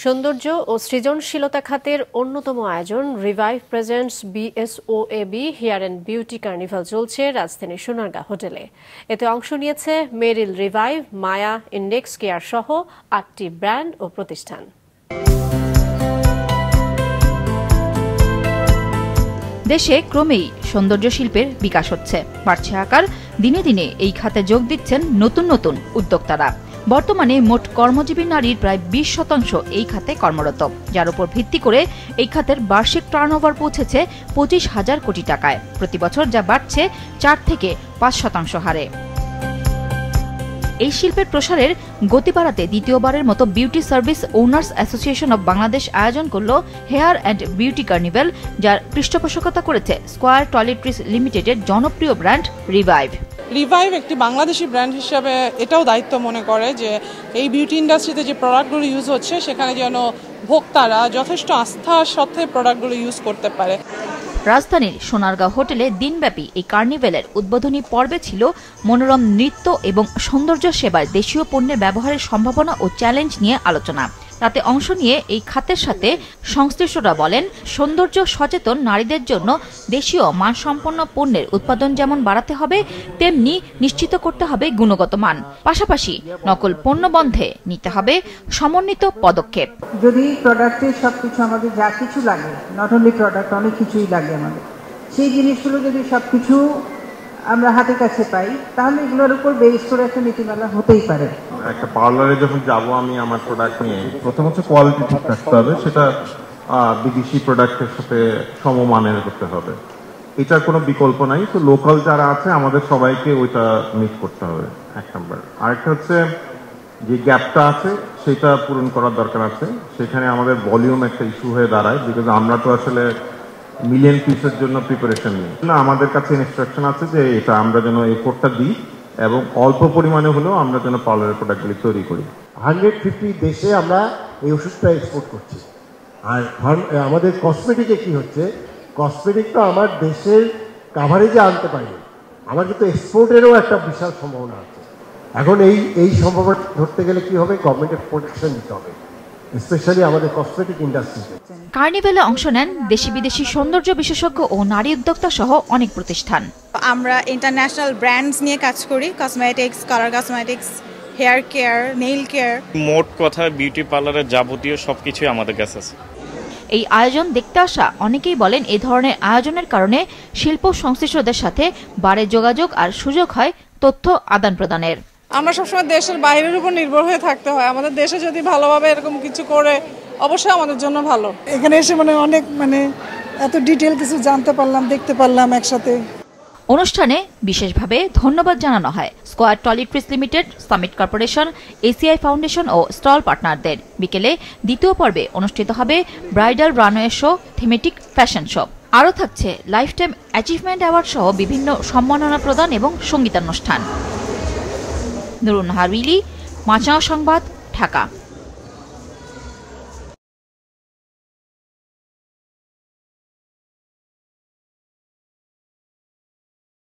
সৌন্দর্য ও সৃজনশীলতা খাতের অন্যতম আয়োজন Revive presents BSOAB hair and beauty carnival চলছে রাজধানীর সোনারগাঁ হোটেলে। এতে অংশ নিয়েছে Meril Revive, Maya, Index care সহ ৮টি ব্র্যান্ড ও প্রতিষ্ঠান। দেশে ক্রমেই সৌন্দর্য শিল্পের বিকাশ হচ্ছে, বাড়ছে আকার। দিনে দিনে এই খাতে যোগ দিচ্ছেন নতুন নতুন উদ্যোক্তারা। বর্তমানে মোট কর্মজীবী নারীর প্রায় 20% এই খাতে কর্মরত, যার উপর ভিত্তি করে এই খাতের বার্ষিক টার্নওভার পৌঁছেছে 25,000 কোটি টাকায় প্রতি বছর, যা বাড়ছে 4 থেকে 5% হারে। এই শিল্পের প্রসারের গতি বাড়াতে দ্বিতীয়বারের মতো beauty service owners association of Bangladesh আয়োজন করল হেয়ার অ্যান্ড বিউটি কার্নিভাল, যার পৃষ্ঠপোষকতা করেছে স্কয়ার টয়লেট্রিজ লিমিটেডের জনপ্রিয় ব্র্যান্ড রিভাইভ। রিভাইভ একটি বাংলাদেশি ব্র্যান্ড হিসাবে এটাও দায়িত্ব মনে করে যে এই বিউটি ইন্ডাস্ট্রিতে যে প্রোডাক্টগুলো ইউজ হচ্ছে সেখানে যেন ভোক্তারা যথেষ্ট আস্থার সাথে প্রোডাক্টগুলো ইউজ করতে পারে। রাজধানীর সোনারগাঁ হোটেলে দিনব্যাপী এই কার্নিভেলের উদ্বোধনী পর্বে ছিল মনোরম নৃত্য এবং সৌন্দর্য সেবায় দেশীয় পণ্যের ব্যবহারের সম্ভাবনা ও চ্যালেঞ্জ নিয়ে আলোচনা। তাতে অংশ নিয়ে এই খাতের সাথে সংশ্লিষ্টরা বলেন, সৌন্দর্য সচেতন নারীদের জন্য দেশীয় মানসম্পন্ন পণ্যের উৎপাদন যেমন বাড়াতে হবে, তেমনি নিশ্চিত করতে হবে গুণগত মান। পাশাপাশি নকল পণ্য বন্ধে নিতে হবে সমন্বিত পদক্ষেপ। যদি প্রোডাক্টের সবকিছু আমাদের যা কিছু লাগে, নট অনলি প্রোডাক্ট, অনেক কিছুই লাগে আমাদের, সেই জিনিসগুলো যদি সবকিছু আমরা হাতে কাছে পাই, তাহলে এগুলোর উপর বেস করে একটা নীতিমালা হতেই পারে। একটা পার্লারে যখন যাব আমি আমার প্রোডাক্ট নিয়ে, প্রথম হচ্ছে কোয়ালিটি ঠিক রাখতে হবে, সেটা বিদেশি প্রোডাক্টের সাথে সমমানের করতে হবে, এটার কোনো বিকল্প নাই। তো লোকাল যারা আছে আমাদের সবাইকে ওইটা মিট করতে হবে, এক নম্বর। আরেকটা হচ্ছে যে গ্যাপটা আছে সেটা পূরণ করার দরকার আছে। সেখানে আমাদের ভলিউম একটা ইস্যু হয়ে দাঁড়ায়, বিকজ আমরা তো আসলে মিলিয়ন পিসের জন্য প্রিপারেশন নিই না। আমাদের কাছে ইনস্ট্রাকশন আছে যে এটা আমরা যেন এফোর্টটা দিই এবং অল্প পরিমাণে হলেও আমরা যেন পার্লারের প্রোডাক্টগুলি তৈরি করি। 150 দেশে আমরা এই ওষুধটা এক্সপোর্ট করছি। আর আমাদের কসমেটিকে কি হচ্ছে, কসমেটিক তো আমার দেশের কাভারেজে আনতে পারি, আমার কিন্তু এক্সপোর্টেরও একটা বিশাল সম্ভাবনা আছে। এখন এই সম্ভাবনা ধরতে গেলে কি হবে, গভর্নমেন্টের প্রোটেকশন দিতে হবে, স্পেশালি আমাদের কসমেটিক ইন্ডাস্ট্রিতে। কার্নিভেলে অংশ নেন দেশি বিদেশি সৌন্দর্য বিশেষজ্ঞ ও নারী উদ্যোক্তা সহ অনেক প্রতিষ্ঠান। আমরা ইন্টারন্যাশনাল ব্র্যান্ডস নিয়ে কাজ করি, cosmetics, colour cosmetics, hair care, nail care. মোট কথা বিউটি পার্লারের যাবতীয় সবকিছুই আমাদের কাছে আছে। এই আয়োজন দেখতে আসা অনেকেই বলেন, এই ধরনের আয়োজনের কারণে শিল্প সংশ্লিষ্টদের সাথে বাড়ে যোগাযোগ আর সুযোগ হয় তথ্য আদান প্রদানের। আমরা সবসময় দেশের বাইরের উপর নির্ভর হয়ে থাকতে হয়, আমাদের দেশে যদি ভালোভাবে এরকম কিছু করে অবশ্যই আমাদের জন্য ভালো। এখানে এসে অনেক এত ডিটেল কিছু জানতে পারলাম, দেখতে পারলাম একসাথে। অনুষ্ঠানে বিশেষভাবে ধন্যবাদ জানানো হয় square toiletries limited, summit corporation, ACI foundation ও স্টল পার্টনারদের। বিকেলে দ্বিতীয় পর্বে অনুষ্ঠিত হবে bridal runway show, thematic fashion show. আরও থাকছে লাইফ টাইম অ্যাচিভমেন্ট অ্যাওয়ার্ড সহ বিভিন্ন সম্মাননা প্রদান এবং সঙ্গীতানুষ্ঠান। নুরুন নাহার উইলি, মাছরাঙা সংবাদ, ঢাকা।